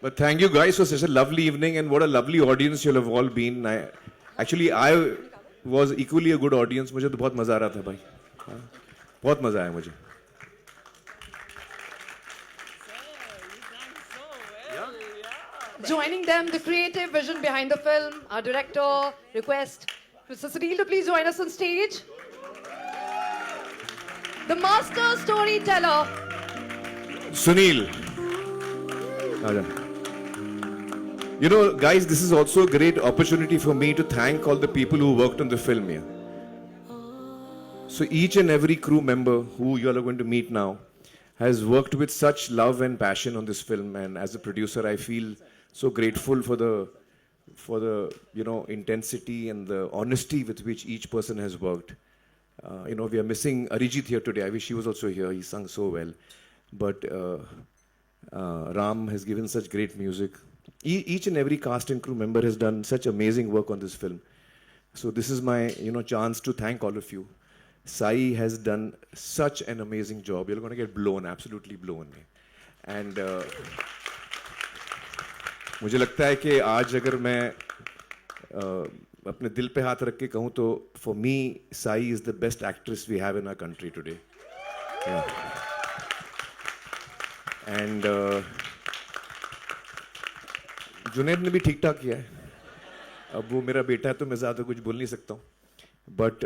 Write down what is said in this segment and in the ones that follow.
But thank you guys for such a lovely evening and what a lovely audience you'll have all been. I was equally a good audience. मुझे तो बहुत मजा आ रहा था भाई. हाँ, बहुत मजा आया मुझे. Joining them, the creative vision behind the film, our director, request Mr. Sunil to please join us on stage. The master storyteller. Sunil. आजा. You know, guys, this is also a great opportunity for me to thank all the people who worked on the film here. So each and every crew member who you all are going to meet now has worked with such love and passion on this film, and as a producer, I feel so grateful for the intensity and the honesty with which each person has worked. We are missing Arijit here today. I wish he was also here. He sung so well, but Ram has given such great music. Each and every cast and crew member has done such amazing work on this film. So this is my chance to thank all of you. Sai has done such an amazing job. You're going to get blown, absolutely blown. And मुझे लगता है कि आज अगर मैं अपने दिल पे हाथ रख के कहूँ तो for me, Sai is the best actress we have in our country today. Yeah. And Junaid ने भी ठीक ठाक किया है. अब वो मेरा बेटा है तो मैं ज़्यादा कुछ बोल नहीं सकता हूँ. But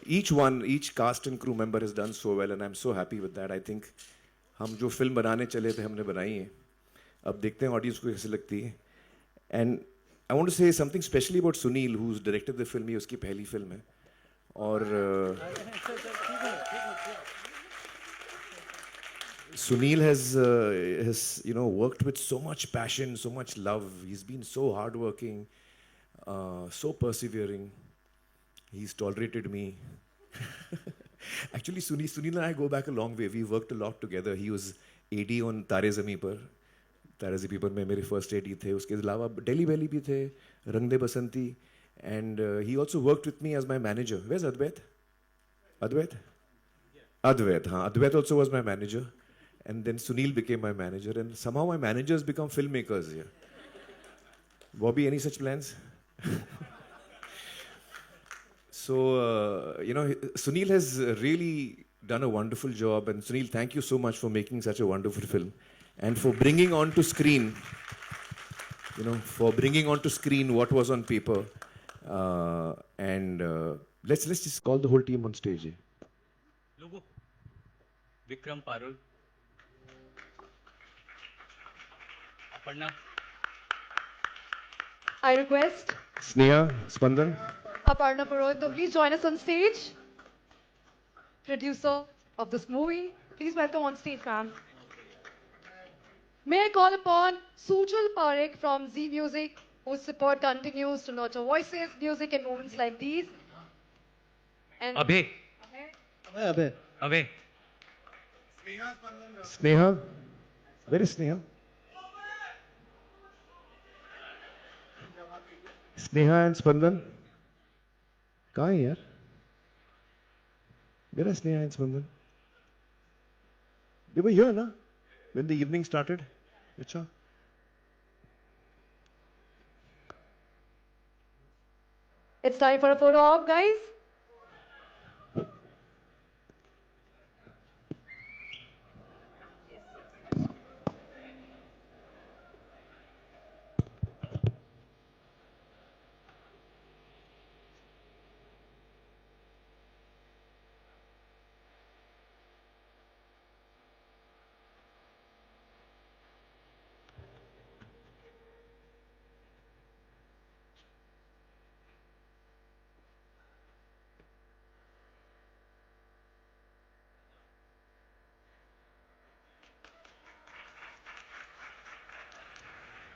each cast and crew member has done so well, and I'm so happy with that. I think हम जो फिल्म बनाने चले थे हमने बनाई है. अब देखते हैं ऑडियंस को कैसे लगती है. And I want to say something specially about Sunil, who's directed the film. ये उसकी पहली फिल्म है. और Sunil has worked with so much passion, so much love. He's been so hardworking, so persevering. He's tolerated me. Actually, Sunil and I go back a long way. We worked a lot together. He was AD on Tare Zameen Par. Tare Zameen Par में मेरे first AD थे. उसके अलावा Delhi Belly भी थे, Rang De Basanti, and he also worked with me as my manager. Where's Advait? Advait? Advait, हाँ. Advait also was my manager. And then Sunil became my manager, and somehow my managers become filmmakers here. Bobby, any such plans? So, Sunil has really done a wonderful job, and Sunil, thank you so much for making such a wonderful film, and for bringing onto screen, what was on paper. Let's just call the whole team on stage. Logo, Vikram Parul. Aparna. I request Sneha, Spandan. Aparna Purohit to please join us on stage. Producer of this movie. Please welcome on stage, ma'am. May I call upon Sujal Parekh from Z Music, whose support continues to nurture voices, music, and moments like these. And Abhay. Abhay. Abhay. Sneha? Where is Sneha? Sneha and Spandan? कहाँ है यार? Where is Sneha and Spandan? They were here, na? When the evening started. Acha. it's time for a photo op, guys.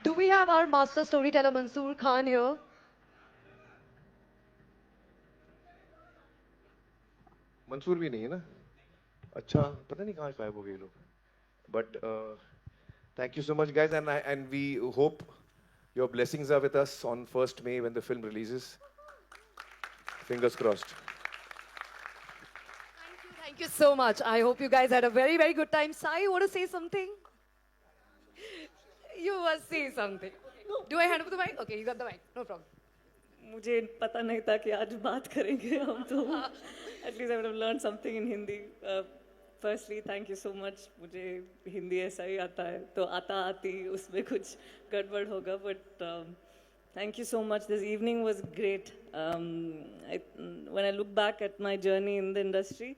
Do we have our master storyteller Mansoor Khan here? Mansoor भी नहीं है ना? अच्छा, पता नहीं कहाँ गायब हो गए लोग. But thank you so much, guys, and we hope your blessings are with us on 1st May when the film releases. Fingers crossed. Thank you so much. I hope you guys had a very, very good time. Sai, you want to say something? You must say something. Do I hand over the mic? Okay, you got the mic. No problem. मुझे पता नहीं था कि आज बात करेंगे हम तो at least I would have learned something in Hindi. Firstly, thank you so much. मुझे हिंदी ऐसा ही आता है तो आता आती उसमें कुछ गड़बड़ होगा but thank you so much. This evening was great. When I look back at my journey in the industry,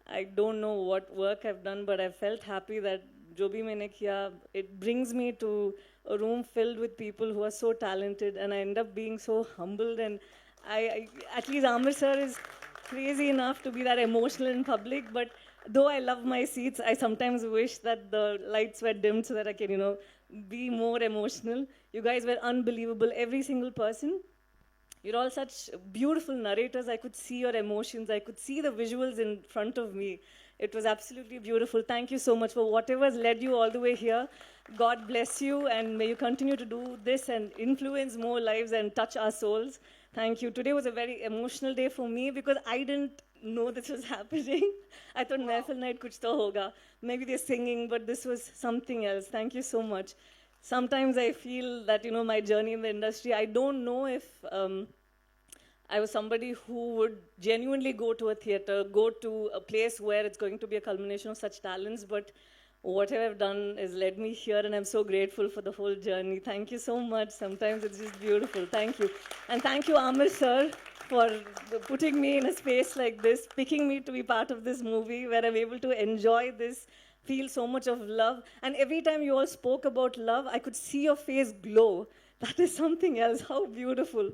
I don't know what work I've done, but I felt happy that जो भी मैंने किया, it brings me to a room filled with people who are so talented, and I end up being so humbled. And at least Amir sir is crazy enough to be that emotional in public. But though I love my seats, I sometimes wish that the lights were dimmed so that I can, be more emotional. You guys were unbelievable, every single person. You're all such beautiful narrators. I could see your emotions. I could see the visuals in front of me. It was absolutely beautiful. Thank you so much for whatever's led you all the way here. God bless you, and may you continue to do this and influence more lives and touch our souls. Thank you. Today was a very emotional day for me because I didn't know this was happening. I thought Mehfil night kuch to hoga. Maybe they're singing, but this was something else. Thank you so much. Sometimes I feel that, my journey in the industry, I don't know if I was somebody who would genuinely go to a theater, go to a place where it's going to be a culmination of such talents, but whatever I've done has led me here, and I'm so grateful for the whole journey. Thank you so much. Sometimes it's just beautiful. Thank you. And thank you, Amir sir, for putting me in a space like this, picking me to be part of this movie where I'm able to enjoy this, feel so much of love. And every time you all spoke about love, I could see your face glow. That is something else. How beautiful.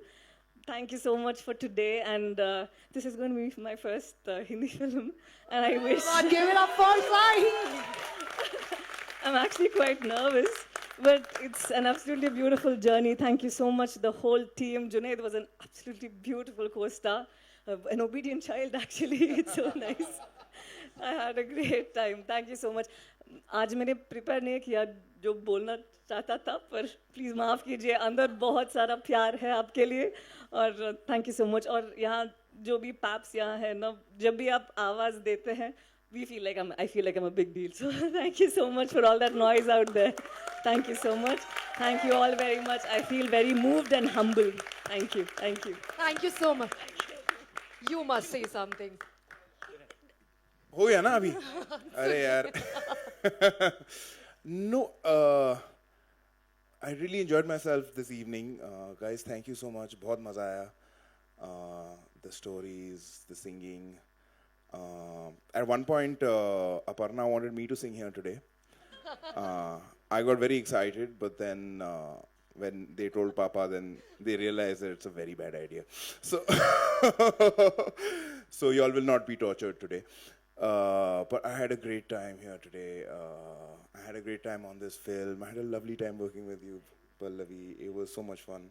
Thank you so much for today. And this is going to be my first Hindi film. And I wish... Give it up for Sai. I'm actually quite nervous. But it's an absolutely beautiful journey. Thank you so much, the whole team. Junaid was an absolutely beautiful co-star. An obedient child, actually. It's so nice. I had a great time. Thank you so much. आज मैंने prepare नहीं किया जो बोलना चाहता था, पर please माफ़ कीजिए, अंदर बहुत सारा प्यार है आपके लिए, और थैंक यू सो मच. और यहाँ जो भी पैप्स यहाँ है ना, जब भी आप आवाज़ देते हैं, I feel like I'm a big deal. So thank you so much for all that noise out there. Thank you so much. Thank you all very much. I feel very moved and humbled. Thank you. Thank you. Thank you so much. You must say something. हो गया ना अभी अरे यार no I really enjoyed myself this evening, guys. Thank you so much. बहुत मजा आया. The stories, the singing. At one point, Aparna wanted me to sing here today. I got very excited, but then when they told Papa, then they realized that it's a very bad idea. So, so y'all will not be tortured today. But I had a great time here today. I had a great time on this film. I had a lovely time working with you, Pallavi. It was so much fun.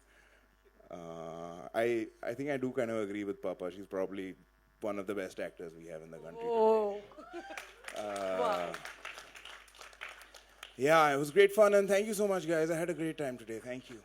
I think I do kind of agree with Papa. She's probably one of the best actors we have in the country. Oh. Wow. Yeah, it was great fun, and thank you so much, guys. I had a great time today. Thank you.